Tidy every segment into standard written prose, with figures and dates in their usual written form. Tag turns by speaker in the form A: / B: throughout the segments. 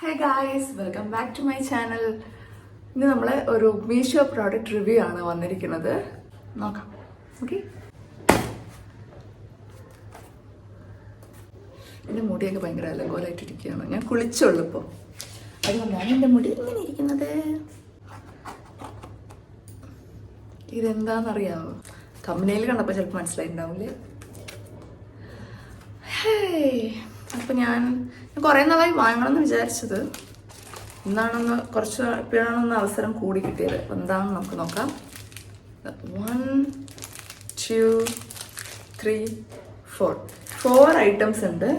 A: Hey guys, welcome back to my channel. ഇന്ന് നമ്മൾ ഒരു മീഷോ പ്രോഡക്റ്റ് റിവ്യൂ ആണ് വന്നിരിക്കുന്നത്. നോക്കാം. ഓക്കെ, എൻ്റെ മുടിയൊക്കെ ഭയങ്കര അലങ്കോലമായിട്ടിരിക്കുകയാണ്. ഞാൻ കുളിച്ചുള്ളൂ ഇപ്പോൾ, അതുകൊണ്ടാണ് എൻ്റെ മുടി ഇങ്ങനെ ഇരിക്കുന്നത്. ഇതെന്താണെന്നറിയാമോ? തമ്പനയിൽ കണ്ടപ്പോൾ ചിലപ്പോൾ മനസ്സിലായിട്ടുണ്ടാവില്ലേ. ഹേ, അപ്പം ഞാൻ കുറേ നാളായി വാങ്ങണമെന്ന് വിചാരിച്ചത്. ഇന്നാണൊന്ന് ഇപ്പോഴാണൊന്ന് അവസരം കൂടി കിട്ടിയത്. എന്താണെന്ന് നമുക്ക് നോക്കാം. 1 2 3 4 ഐറ്റംസ് ഉണ്ട്.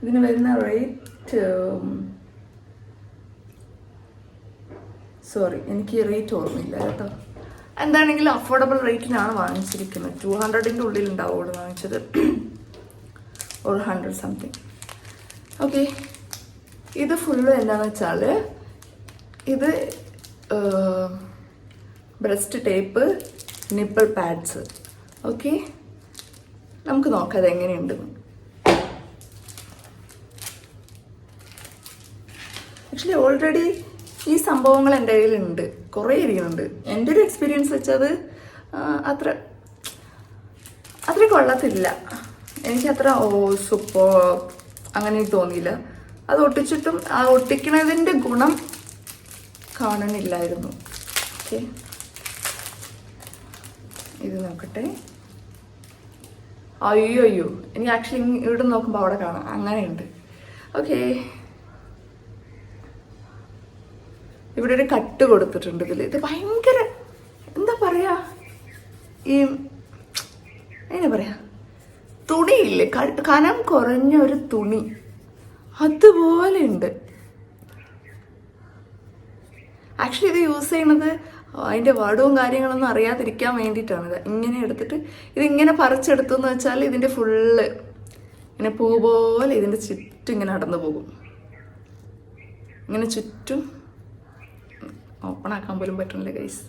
A: ഇതിന് വരുന്ന റേറ്റ് എനിക്ക് റേറ്റ് ഓർമ്മയില്ല കേട്ടോ. എന്താണെങ്കിലും അഫോർഡബിൾ റേറ്റിനാണ് വാങ്ങിച്ചിരിക്കുന്നത്. 200ൻ്റെ ഉള്ളിൽ ഉണ്ടാവുള്ളൂ വാങ്ങിച്ചത്, ഒരു 100 സംതിങ്. ഓക്കെ, ഇത് ഫുള്ള് എന്താണെന്ന് വെച്ചാൽ ഇത് breast tape, nipple pads. Okay, നമുക്ക് നോക്കാം അതെങ്ങനെയുണ്ട്. ആക്ച്വലി ഓൾറെഡി ഈ സംഭവങ്ങൾ എൻ്റെ കയ്യിലുണ്ട്, കുറേ ഇരിക്കുന്നുണ്ട്. എൻ്റെ ഒരു എക്സ്പീരിയൻസ് വെച്ചത് അത്ര കൊള്ളത്തില്ല. എനിക്കത്ര സൂപ്പർ അങ്ങനെ തോന്നിയില്ല. അത് ഒട്ടിച്ചിട്ടും ആ ഒട്ടിക്കണതിൻ്റെ ഗുണം കാണണില്ലായിരുന്നു. ഓക്കെ, ഇത് നോക്കട്ടെ. അയ്യോ എനിക്ക് ആക്ച്വലി ഇവിടെ നോക്കുമ്പോൾ അവിടെ കാണാം, അങ്ങനെയുണ്ട്. ഓക്കെ, ഇവിടെ ഒരു കട്ട് കൊടുത്തിട്ടുണ്ട് ഇതിൽ. ഇത് ഭയങ്കര എന്താ പറയാ, എങ്ങനെ പറയാ, തുണിയില്ലേ, കനം കുറഞ്ഞ ഒരു തുണി അതുപോലെ ഉണ്ട്. ആക്ച്വലി ഇത് യൂസ് ചെയ്യണത് അതിൻ്റെ വടവും കാര്യങ്ങളൊന്നും അറിയാതിരിക്കാൻ വേണ്ടിയിട്ടാണ്. ഇത് ഇങ്ങനെ എടുത്തിട്ട് ഇതിങ്ങനെ പറിച്ചെടുത്തു എന്ന് വെച്ചാൽ ഇതിൻ്റെ ഫുള്ള് ഇങ്ങനെ പൂ പോലെ ഇതിൻ്റെ ചുറ്റും ഇങ്ങനെ നടന്നു പോകും. ഇങ്ങനെ ചുറ്റും ഓപ്പൺ ആക്കാൻ പോലും പറ്റണില്ല ഗൈസ്,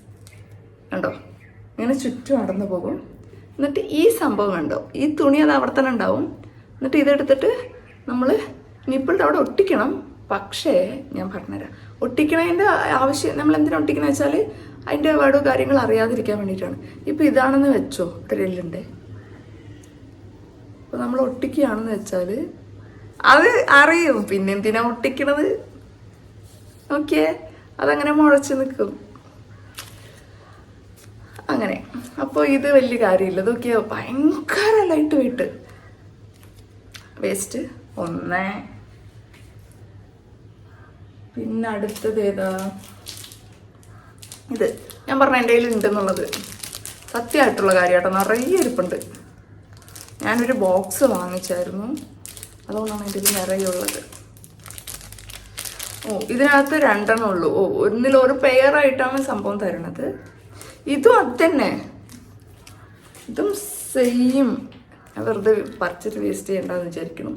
A: കണ്ടോ? ഇങ്ങനെ ചുറ്റും നടന്നു പോകും. എന്നിട്ട് ഈ സംഭവം കണ്ടോ, ഈ തുണി അത് അവിടെ തന്നെ ഉണ്ടാവും. എന്നിട്ട് ഇതെടുത്തിട്ട് നമ്മൾ നിപ്പിളുടെ അവിടെ ഒട്ടിക്കണം. പക്ഷേ ഞാൻ പറഞ്ഞുതരാം, ഒട്ടിക്കണതിൻ്റെ ആവശ്യം നമ്മൾ എന്തിനാ ഒട്ടിക്കണമെന്ന് വെച്ചാൽ അതിൻ്റെ വടു കാര്യങ്ങൾ അറിയാതിരിക്കാൻ വേണ്ടിയിട്ടാണ്. ഇപ്പം ഇതാണെന്ന് വെച്ചോ, ഡ്രില്ലിൻ്റെ. അപ്പോൾ നമ്മൾ ഒട്ടിക്കുകയാണെന്ന് വെച്ചാൽ അത് അറിയും. പിന്നെ എന്തിനാ ഒട്ടിക്കണത്? ഓക്കെ, അതങ്ങനെ മുഴച്ച് നിൽക്കും അങ്ങനെ. അപ്പോൾ ഇത് വലിയ കാര്യമില്ല. ഇതൊക്കെ ഭയങ്കര ലൈറ്റ് വെയിറ്റ്. വേസ്റ്റ് 1. പിന്നെ അടുത്തത് ഏതാ? ഇത് ഞാൻ പറഞ്ഞ എൻ്റെ കയ്യിൽ ഉണ്ടെന്നുള്ളത് സത്യമായിട്ടുള്ള കാര്യമാട്ടോ. നിറയെ ഇരിപ്പുണ്ട്. ഞാനൊരു ബോക്സ് വാങ്ങിച്ചായിരുന്നു, അതുകൊണ്ടാണ് എൻ്റെ ഇത് നിറയുള്ളത്. ഇതിനകത്ത് 2 ഉള്ളൂ. ഒന്നിൽ ഒരു പെയറായിട്ടാണ് സംഭവം തരണത്. ഇതും അത് തന്നെ, ഇതും സെയിം. വെറുതെ പറിച്ചിട്ട് വേസ്റ്റ് ചെയ്യണ്ടെന്ന് വിചാരിക്കണം.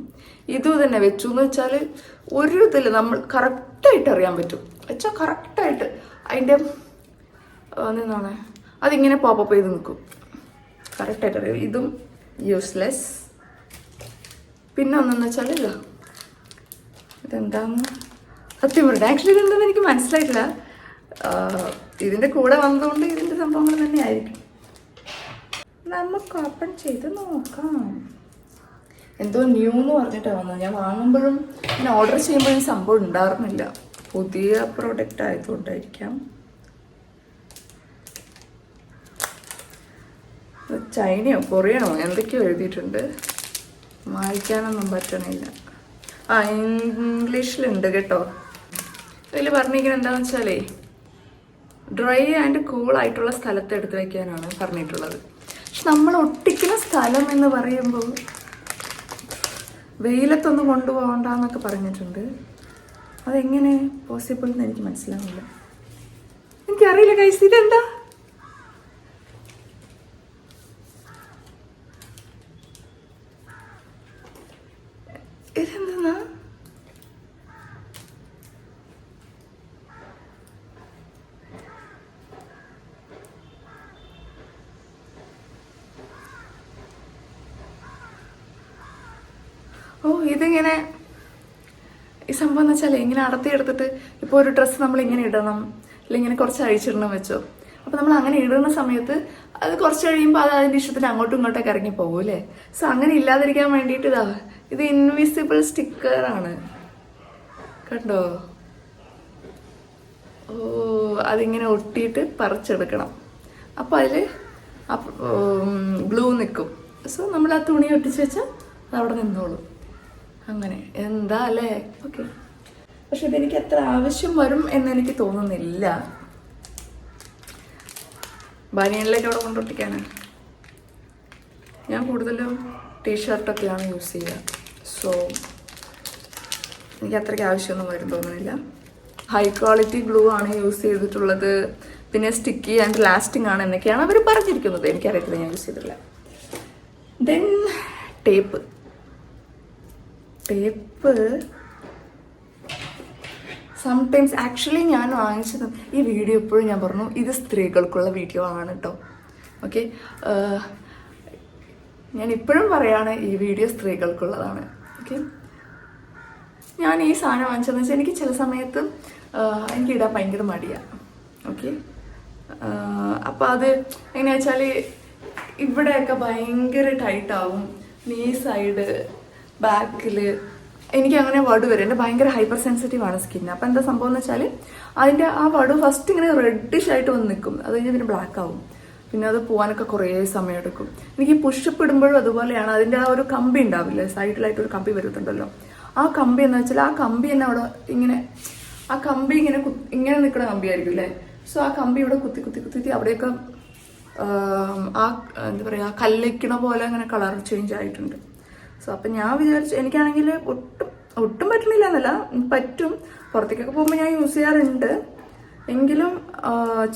A: ഇതും തന്നെ വെച്ചു എന്ന് വെച്ചാൽ ഒരു ഇതിൽ നമ്മൾ കറക്റ്റായിട്ട് അറിയാൻ പറ്റും. വെച്ചാൽ കറക്റ്റായിട്ട് അതിൻ്റെ എന്താണ് അതിങ്ങനെ പോപ്പപ്പ് ചെയ്ത് നിൽക്കും. കറക്റ്റായിട്ട് അറിയാം. ഇതും യൂസ്ലെസ്. പിന്നെ ഒന്നെന്ന് വെച്ചാൽ ഇല്ല, ഇതെന്താന്ന് സത്യം പറയട്ടെ ആക്ച്വലി ഇതെന്താന്ന് എനിക്ക് മനസ്സിലായിട്ടില്ല. ഇതിൻ്റെ കൂടെ വന്നതുകൊണ്ട് ഇതിൻ്റെ സംഭവങ്ങൾ തന്നെ ആയിരിക്കും. നമുക്ക് ഓപ്പൺ ചെയ്ത് നോക്കാം. എന്തോ ന്യൂ എന്ന് പറഞ്ഞിട്ടാണ് വന്നത്. ഞാൻ വാങ്ങുമ്പോഴും ഞാൻ ഓർഡർ ചെയ്യുമ്പോഴും സംഭവം ഉണ്ടായിരുന്നില്ല. പുതിയ പ്രോഡക്റ്റ് ആയതുകൊണ്ടായിരിക്കാം. ചൈനയോ കൊറിയനോ എന്തൊക്കെയോ എഴുതിയിട്ടുണ്ട്, വായിക്കാനൊന്നും പറ്റണില്ല. ഇംഗ്ലീഷിലുണ്ട് കേട്ടോ. ഇതിൽ പറഞ്ഞിരിക്കുന്നത് എന്താണെന്ന് വെച്ചാലേ ഡ്രൈ ആൻഡ് കൂൾ ആയിട്ടുള്ള സ്ഥലത്ത് എടുത്ത് വയ്ക്കാനാണ് പറഞ്ഞിട്ടുള്ളത്. പക്ഷെ നമ്മൾ ഒട്ടിക്കുന്ന സ്ഥലം എന്ന് പറയുമ്പോൾ വെയിലത്തൊന്നും കൊണ്ടുപോകണ്ടെന്നൊക്കെ പറഞ്ഞിട്ടുണ്ട്. അതെങ്ങനെ പോസിബിൾ എന്ന് എനിക്ക് മനസ്സിലാവില്ല. എനിക്കറിയില്ല ഗൈസ്, ഇതെന്താ? ഇതെന്താ? ഇതിങ്ങനെ ഈ സംഭവം എന്ന് വെച്ചാൽ ഇങ്ങനെ അടത്തി എടുത്തിട്ട് ഇപ്പോൾ ഒരു ഡ്രസ്സ് നമ്മൾ ഇങ്ങനെ ഇടണം, അല്ലെങ്കിൽ ഇങ്ങനെ കുറച്ച് അഴിച്ചിടണം വെച്ചോ. അപ്പോൾ നമ്മൾ അങ്ങനെ ഇടുന്ന സമയത്ത് അത് കുറച്ച് കഴിയുമ്പോൾ അത് അതിൻ്റെ ഇഷ്ടത്തിന് അങ്ങോട്ടും ഇങ്ങോട്ടൊക്കെ ഇറങ്ങി പോകും അല്ലേ. സോ അങ്ങനെ ഇല്ലാതിരിക്കാൻ വേണ്ടിയിട്ട് ഇത് ഇൻവിസിബിൾ സ്റ്റിക്കറാണ് കണ്ടോ. ഓ, അതിങ്ങനെ ഒട്ടിയിട്ട് പറിച്ചെടുക്കണം. അപ്പോൾ അതിൽ ഗ്ലൂ നിൽക്കും. സോ നമ്മൾ ആ തുണി ഒട്ടിച്ച് വെച്ചാൽ അത് അവിടെ നിന്നോളും. അങ്ങനെ എന്താ അല്ലേ. ഓക്കെ, പക്ഷെ ഇതെനിക്ക് എത്ര ആവശ്യം വരും എന്നെനിക്ക് തോന്നുന്നില്ല. ബനിയനിലേക്ക് അവിടെ കൊണ്ടൊട്ടിക്കാനാണ്. ഞാൻ കൂടുതലും ടീഷർട്ടൊക്കെയാണ് യൂസ് ചെയ്യുക. സോ എനിക്ക് അത്രയ്ക്ക് ആവശ്യമൊന്നും വരും തോന്നുന്നില്ല. ഹൈ ക്വാളിറ്റി ഗ്ലൂ ആണ് യൂസ് ചെയ്തിട്ടുള്ളത്, പിന്നെ സ്റ്റിക്കി ആൻഡ് ലാസ്റ്റിംഗ് ആണ് എന്നൊക്കെയാണ് അവർ പറഞ്ഞിരിക്കുന്നത്. എനിക്കറിയത്തില്ല, ഞാൻ യൂസ് ചെയ്തിട്ടില്ല. ദെൻ ടേപ്പ് സംടൈംസ് ആക്ച്വലി ഞാൻ വാങ്ങിച്ചത്, ഈ വീഡിയോ എപ്പോഴും ഞാൻ പറഞ്ഞു ഇത് സ്ത്രീകൾക്കുള്ള വീഡിയോ ആണ് കേട്ടോ. ഓക്കെ, ഞാൻ ഇപ്പോഴും പറയാണ് ഈ വീഡിയോ സ്ത്രീകൾക്കുള്ളതാണ്. ഓക്കെ, ഞാൻ ഈ സാധനം വാങ്ങിച്ചതെന്ന് വെച്ചാൽ എനിക്ക് ചില സമയത്ത് എനിക്ക് ഇടാൻ ഭയങ്കര മടിയാണ്. ഓക്കെ, അപ്പോൾ അത് എങ്ങനെയാ വെച്ചാൽ ഇവിടെയൊക്കെ ഭയങ്കര ടൈറ്റാവും, നീ സൈഡ് ബാക്കിൽ എനിക്ക് അങ്ങനെ വടു വരും. എൻ്റെ ഭയങ്കര ഹൈപ്പർ സെൻസിറ്റീവ് ആണ് സ്കിൻ. അപ്പോൾ എന്താ സംഭവം എന്ന് വെച്ചാൽ അതിൻ്റെ ആ വടു ഫസ്റ്റ് ഇങ്ങനെ റെഡിഷ് ആയിട്ട് വന്ന് നിൽക്കും, അത് കഴിഞ്ഞ് പിന്നെ ബ്ലാക്ക് ആവും, പിന്നെ അത് പോകാനൊക്കെ കുറേ സമയം എടുക്കും. എനിക്ക് പുഷപ്പ് ഇടുമ്പോഴും അതുപോലെയാണ്. അതിൻ്റെ ആ ഒരു കമ്പി ഉണ്ടാവില്ലേ, സൈഡിലായിട്ട് ഒരു കമ്പി വരുന്നുണ്ടല്ലോ, ആ കമ്പി എന്ന് വെച്ചാൽ ആ കമ്പി തന്നെ അവിടെ ഇങ്ങനെ, ആ കമ്പി ഇങ്ങനെ നിൽക്കുന്ന കമ്പിയായിരിക്കും അല്ലേ. സോ ആ കമ്പി ഇവിടെ കുത്തി അവിടെയൊക്കെ ആ എന്താ പറയുക കല്ലിക്കണ പോലെ അങ്ങനെ കളർ ചേഞ്ച് ആയിട്ടുണ്ട്. സോ അപ്പം ഞാൻ വിചാരിച്ചു, എനിക്കാണെങ്കിൽ ഒട്ടും പറ്റണില്ല എന്നല്ല, പറ്റും, പുറത്തേക്കൊക്കെ പോകുമ്പോൾ ഞാൻ യൂസ് ചെയ്യാറുണ്ട്. എങ്കിലും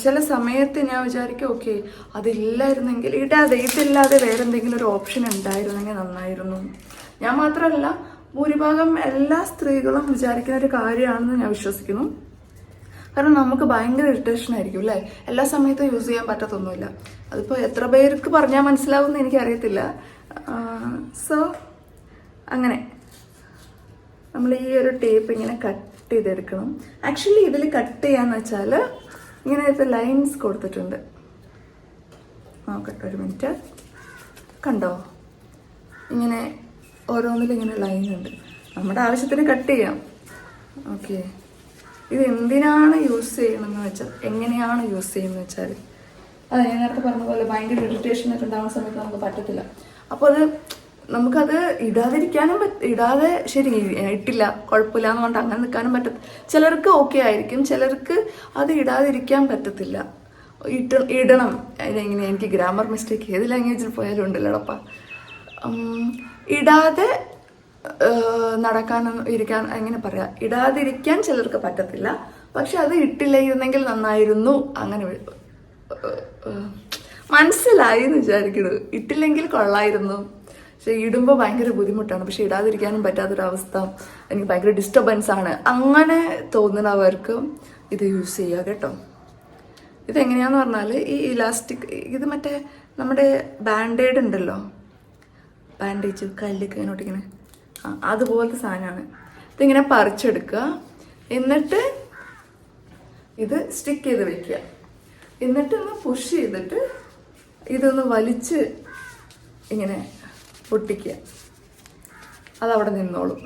A: ചില സമയത്ത് ഞാൻ വിചാരിക്കും ഓക്കെ അതില്ലായിരുന്നെങ്കിൽ, ഇതില്ലാതെ വേറെ എന്തെങ്കിലും ഒരു ഓപ്ഷൻ ഉണ്ടായിരുന്നെങ്കിൽ നന്നായിരുന്നു. ഞാൻ മാത്രമല്ല, ഭൂരിഭാഗം എല്ലാ സ്ത്രീകളും വിചാരിക്കുന്ന ഒരു കാര്യമാണെന്ന് ഞാൻ വിശ്വസിക്കുന്നു. കാരണം നമുക്ക് ഭയങ്കര ഇറിറ്റേഷൻ ആയിരിക്കും അല്ലേ, എല്ലാ സമയത്തും യൂസ് ചെയ്യാൻ പറ്റത്തൊന്നുമില്ല. അതിപ്പോൾ എത്ര പേർക്ക് പറഞ്ഞാൽ മനസ്സിലാവുമെന്ന് എനിക്കറിയത്തില്ല. സോ അങ്ങനെ നമ്മൾ ഈ ഒരു ടേപ്പ് ഇങ്ങനെ കട്ട് ചെയ്തെടുക്കണം. ആക്ച്വലി ഇതിൽ കട്ട് ചെയ്യാന്ന് വെച്ചാൽ ഇങ്ങനെ ഇപ്പോൾ ലൈൻസ് കൊടുത്തിട്ടുണ്ട്. നോക്കട്ടെ ഒരു മിനിറ്റ്, കണ്ടോ, ഇങ്ങനെ ഓരോന്നിലും ഇങ്ങനെ ലൈൻ ഉണ്ട്. നമ്മുടെ ആവശ്യത്തിന് കട്ട് ചെയ്യാം. ഓക്കെ, ഇത് എന്തിനാണ് യൂസ് ചെയ്യണമെന്ന് വെച്ചാൽ, എങ്ങനെയാണ് യൂസ് ചെയ്യുന്നത് വെച്ചാൽ, അത് ഞാൻ നേരത്തെ പറഞ്ഞ പോലെ ഭയങ്കര ഇറിറ്റേഷനൊക്കെ ഉണ്ടാകുന്ന സമയത്ത് നമുക്ക് പറ്റത്തില്ല. അപ്പോൾ അത് നമുക്കത് ഇടാതെ ശരി ഇട്ടില്ല കുഴപ്പമില്ല എന്ന് പറഞ്ഞിട്ട് അങ്ങനെ നിൽക്കാനും ചിലർക്ക് ഓക്കെ ആയിരിക്കും, ചിലർക്ക് അത് ഇടാതിരിക്കാൻ പറ്റത്തില്ല. ഇടണം. ഇതെങ്ങനെ, എനിക്ക് ഗ്രാമർ മിസ്റ്റേക്ക് ഏത് ലാംഗ്വേജിൽ പോയാലും ഉണ്ടല്ലോടപ്പ. ഇടാതെ നടക്കാനും ഇരിക്കാൻ എങ്ങനെ പറയാം, ഇടാതിരിക്കാൻ ചിലർക്ക് പറ്റത്തില്ല. പക്ഷെ അത് ഇട്ടില്ലായിരുന്നെങ്കിൽ നന്നായിരുന്നു, അങ്ങനെ മനസ്സിലായി എന്ന് വിചാരിക്കണത്. ഇട്ടില്ലെങ്കിൽ കൊള്ളായിരുന്നു, പക്ഷെ ഇടുമ്പോൾ ഭയങ്കര ബുദ്ധിമുട്ടാണ്. പക്ഷെ ഇടാതിരിക്കാനും പറ്റാത്തൊരവസ്ഥ, എനിക്ക് ഭയങ്കര ഡിസ്റ്റർബൻസ് ആണ്, അങ്ങനെ തോന്നുന്നവർക്ക് ഇത് യൂസ് ചെയ്യുക കേട്ടോ. ഇതെങ്ങനെയാന്ന് പറഞ്ഞാൽ ഈ ഇലാസ്റ്റിക്, ഇത് മറ്റേ നമ്മുടെ ബാൻഡേഡ് ഉണ്ടല്ലോ, ബാൻഡേജ് കല്ലൊക്കെ ഇങ്ങനെ ഒട്ടിക്കണേ, അതുപോലത്തെ സാധനമാണ്. ഇതിങ്ങനെ പറിച്ചെടുക്കുക, എന്നിട്ട് ഇത് സ്റ്റിക്ക് ചെയ്ത് വെക്കുക, എന്നിട്ട് ഒന്ന് പുഷ് ചെയ്തിട്ട് ഇതൊന്ന് വലിച്ച് ഇങ്ങനെ പൊട്ടിക്കുക, അതവിടെ നിന്നോളും.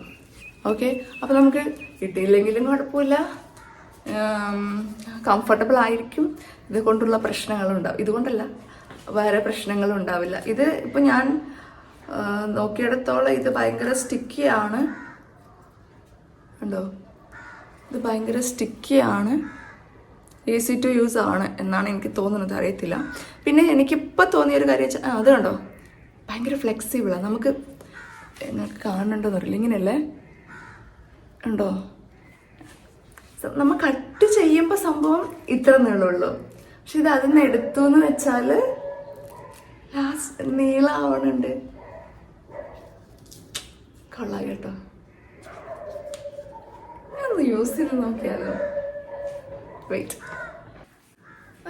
A: ഓക്കെ, അപ്പോൾ നമുക്ക് ഇട്ടില്ലെങ്കിലും കുഴപ്പമില്ല, കംഫർട്ടബിൾ ആയിരിക്കും. ഇതുകൊണ്ടുള്ള പ്രശ്നങ്ങളുണ്ടാവും, ഇതുകൊണ്ടല്ല വേറെ പ്രശ്നങ്ങളും ഉണ്ടാവില്ല. ഇത് ഇപ്പം ഞാൻ നോക്കിയിടത്തോളം ഇത് ഭയങ്കര സ്റ്റിക്കിയാണ്, ഉണ്ടോ, ഇത് ഭയങ്കര സ്റ്റിക്കിയാണ്, ഈസി ടു യൂസ് ആണ് എന്നാണ് എനിക്ക് തോന്നുന്നത്, അറിയത്തില്ല. പിന്നെ എനിക്കിപ്പോൾ തോന്നിയൊരു കാര്യം വെച്ചാൽ അത് കണ്ടോ, ഭയങ്കര ഫ്ലെക്സിബിളാണ്. നമുക്ക് കാണുന്നുണ്ടോന്ന് അറിയില്ല, ഇങ്ങനെയല്ലേ ഉണ്ടോ, നമ്മൾ കട്ട് ചെയ്യുമ്പോൾ സംഭവം ഇത്ര നീളമുള്ളൂ, പക്ഷെ ഇത് അതിൽ നിന്ന് എടുത്തു എന്ന് വെച്ചാൽ നീളാവണുണ്ട്. കൊള്ളാം കേട്ടോ, ഞാനൊന്ന് യൂസ് ചെയ്ത് നോക്കിയാലോ. വെയിറ്റ്,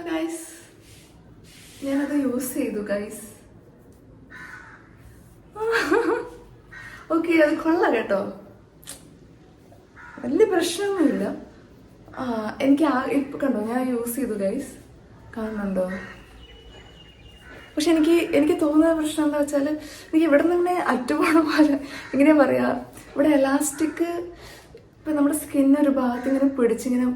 A: ഗൈസ്, ഞാനത് യൂസ് ചെയ്തു ഗൈസ്. ഓക്കെ, അത് കൊള്ളാം കേട്ടോ. വലിയ പ്രശ്നമൊന്നുമില്ല. എനിക്ക് ഇപ്പം കണ്ടോ ഞാൻ യൂസ് ചെയ്തു ഗൈസ്, കാണുന്നുണ്ടോ? പക്ഷെ എനിക്ക് തോന്നുന്ന പ്രശ്നം എന്താ വെച്ചാൽ എനിക്ക് ഇവിടെ നിന്ന് ഇങ്ങനെ അറ്റുപോണ പോലെ ഇങ്ങനെ പറയാ, ഇവിടെ എലാസ്റ്റിക് ഇപ്പം നമ്മുടെ സ്കിന്നൊരു ഭാഗത്ത് ഇങ്ങനെ പിടിച്ചിങ്ങനെ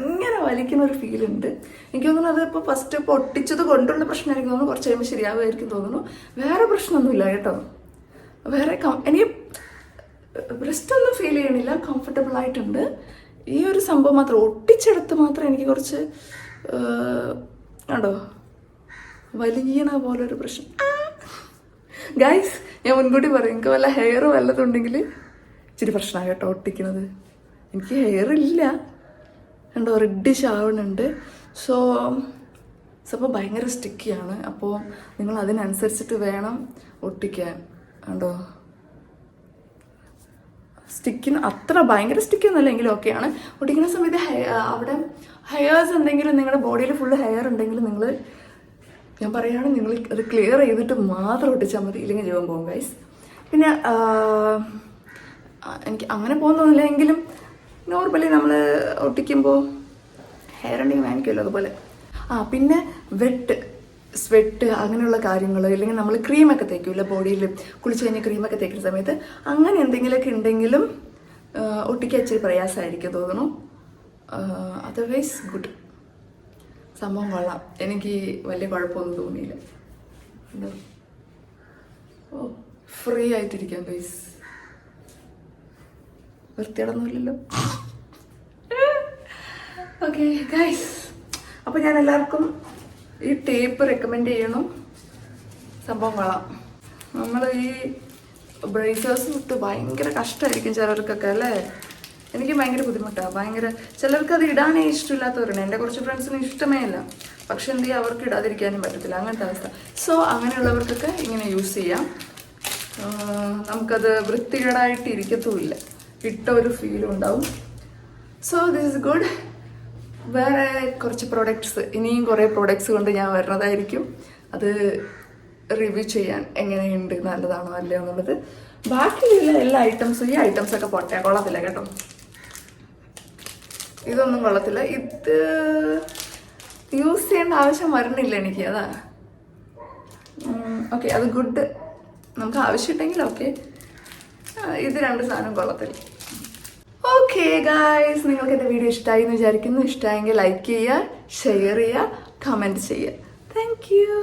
A: ഇങ്ങനെ വലിക്കുന്ന ഒരു ഫീൽ ഉണ്ട്. എനിക്ക് തോന്നുന്നു അത് ഇപ്പോൾ ഫസ്റ്റ് ഇപ്പോൾ ഒട്ടിച്ചത് കൊണ്ടുള്ള പ്രശ്നം എനിക്ക് തോന്നുന്നു കുറച്ച് കഴിയുമ്പോൾ ശരിയാവുമായിരിക്കും തോന്നുന്നു. വേറെ പ്രശ്നമൊന്നുമില്ല കേട്ടോ. വേറെ എനിക്ക് ബ്രസ്റ്റ് ഒന്നും ഫീൽ ചെയ്യണില്ല, കംഫർട്ടബിൾ ആയിട്ടുണ്ട്. ഈ ഒരു സംഭവം മാത്രം ഒട്ടിച്ചെടുത്ത് മാത്രം എനിക്ക് കുറച്ച് കണ്ടോ വലിയണ പോലൊരു പ്രശ്നം. ഗൈസ് ഞാൻ മുൻകൂട്ടി പറയും, എനിക്ക് വല്ല ഹെയർ വല്ലതുണ്ടെങ്കിൽ ഇച്ചിരി പ്രശ്നമാണ് കേട്ടോ ഒട്ടിക്കണത്. എനിക്ക് ഹെയർ ഇല്ല കണ്ടോ, റെഡിഷ് ആവണുണ്ട്. സോ അപ്പോൾ ഭയങ്കര സ്റ്റിക്കിയാണ്. അപ്പോൾ നിങ്ങൾ അതിനനുസരിച്ചിട്ട് വേണം ഒട്ടിക്കാൻ. കണ്ടോ സ്റ്റിക്കിന് അത്ര ഭയങ്കര സ്റ്റിക്കൊന്നുമല്ല എങ്കിലും ഓക്കെയാണ്. ഒട്ടിക്കുന്ന സമയത്ത് അവിടെ ഹെയർസ് എന്തെങ്കിലും നിങ്ങളുടെ ബോഡിയിൽ ഫുള്ള് ഹെയർ ഉണ്ടെങ്കിൽ നിങ്ങൾ, ഞാൻ പറയുകയാണെങ്കിൽ നിങ്ങൾ അത് ക്ലിയർ ചെയ്തിട്ട് മാത്രം ഒട്ടിച്ചാൽ മതി, ഇല്ലെങ്കിൽ ജീവൻ പോകും ഗൈസ്. പിന്നെ എനിക്ക് അങ്ങനെ പോകുന്നൊന്നുമില്ല, എങ്കിലും നോർമലി നമ്മൾ ഒട്ടിക്കുമ്പോൾ ഹെയർ ഉണ്ടെങ്കിൽ വാങ്ങിക്കുമല്ലോ അതുപോലെ. പിന്നെ സ്വെറ്റ് അങ്ങനെയുള്ള കാര്യങ്ങൾ, ഇല്ലെങ്കിൽ നമ്മൾ ക്രീമൊക്കെ തേക്കില്ല ബോഡിയിൽ, കുളിച്ച് കഴിഞ്ഞ് ക്രീമൊക്കെ തേക്കുന്ന സമയത്ത് അങ്ങനെ എന്തെങ്കിലുമൊക്കെ ഉണ്ടെങ്കിലും ഒട്ടിക്കാൻ ഇച്ചിരി പ്രയാസമായിരിക്കും തോന്നുന്നു. അതർവൈസ് ഗുഡ്, സംഭവം കൊള്ളാം. എനിക്ക് വലിയ കുഴപ്പമൊന്നും തോന്നിയില്ല. ഓ ഫ്രീ ആയിട്ടിരിക്കാം ഗൈസ്, വൃത്തിയിടൊന്നുമില്ലല്ലോ. ഓക്കെ ഗൈസ്, അപ്പോൾ ഞാൻ എല്ലാവർക്കും ഈ ടേപ്പ് റെക്കമെൻഡ് ചെയ്യണം. സംഭവം കൊള്ളാം. നമ്മൾ ഈ ബ്രേസേഴ്സ് ഇട്ട് ഭയങ്കര കഷ്ടമായിരിക്കും ചിലർക്കൊക്കെ അല്ലേ. എനിക്ക് ഭയങ്കര ബുദ്ധിമുട്ടാണ്, ഭയങ്കര. ചിലർക്ക് അത് ഇടാനേ ഇഷ്ടമില്ലാത്തവരാണ്. എൻ്റെ കുറച്ച് ഫ്രണ്ട്സിന് ഇഷ്ടമേ ഇല്ല, പക്ഷെ എന്ത് ചെയ്യുക, അവർക്ക് ഇടാതിരിക്കാനും പറ്റത്തില്ല, അങ്ങനത്തെ അവസ്ഥ. സോ അങ്ങനെയുള്ളവർക്കൊക്കെ ഇങ്ങനെ യൂസ് ചെയ്യാം. നമുക്കത് വൃത്തികേടായിട്ട് ഇരിക്കത്തുമില്ല, ഇട്ട ഒരു ഫീലും ഉണ്ടാവും. So this is good. വേറെ കുറച്ച് പ്രോഡക്റ്റ്സ്, ഇനിയും കുറേ പ്രോഡക്റ്റ്സ് കൊണ്ട് ഞാൻ വരുന്നതായിരിക്കും. അത് റിവ്യൂ ചെയ്യാൻ എങ്ങനെയുണ്ട്, നല്ലതാണോ അല്ലയോ എന്നുള്ളത്. ബാക്കിയുള്ള എല്ലാ ഐറ്റംസും, ഈ ഐറ്റംസൊക്കെ പൊട്ടേ കൊള്ളത്തില്ല കേട്ടോ, ഇതൊന്നും കൊള്ളത്തില്ല. ഇത് യൂസ് ചെയ്യേണ്ട ആവശ്യം വരുന്നില്ല എനിക്ക്, അതാ. ഓക്കെ, അത് ഗുഡ്, നമുക്ക് ആവശ്യമുണ്ടെങ്കിൽ ഓക്കെ. ഇത് രണ്ട് സാധനം കൊള്ളത്തില്ല. ഓക്കെ ഗായ്സ്, നിങ്ങൾക്ക് എൻ്റെ വീഡിയോ ഇഷ്ടമായി എന്ന് വിചാരിക്കുന്നു. ഇഷ്ടമായെങ്കിൽ ലൈക്ക് ചെയ്യുക, ഷെയർ ചെയ്യുക, കമൻറ്റ് ചെയ്യുക. Thank you.